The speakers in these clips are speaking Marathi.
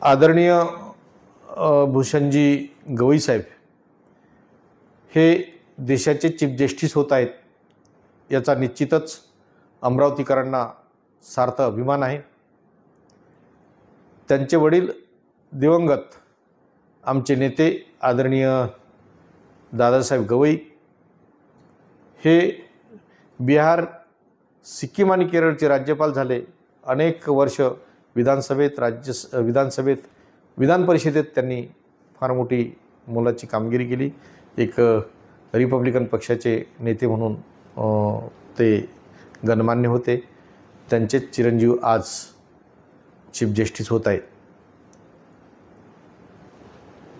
आदरणीय भूषणजी गवई साहेब हे देशाचे चीफ जस्टिस होत आहेत याचा निश्चितच अमरावतीकरांना सार्थ अभिमान आहे। त्यांचे वडील दिवंगत आमचे नेते आदरणीय दादासाहेब गवई हे बिहार, सिक्कीम आणि केरळचे राज्यपाल झाले। अनेक वर्ष विधानसभेत, विधान परिषदेत त्यांनी फार मोठी मोलाची कामगिरी केली। एक रिपब्लिकन पक्षाचे नेते म्हणून ते गणमान्य होते। त्यांचेच चिरंजीव आज चीफ जस्टिस होत आहेत।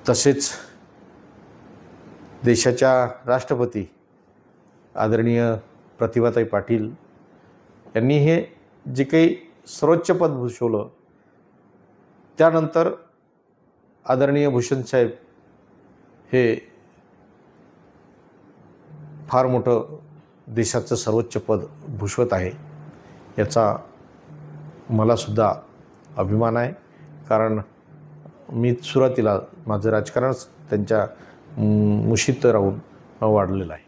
तसेच देशाच्या राष्ट्रपती आदरणीय प्रतिभाताई पाटील यांनी हे जे काही सर्वोच्च पद भूषवलं, त्यानंतर आदरणीय भूषण साहेब हे फार मोठं देशाचं सर्वोच्च पद भूषवत आहे याचा मला सुद्धा अभिमान आहे। कारण मी सुरुवातीला माझं राजकारण त्यांच्या मुशीत राहून वाढलेलं आहे।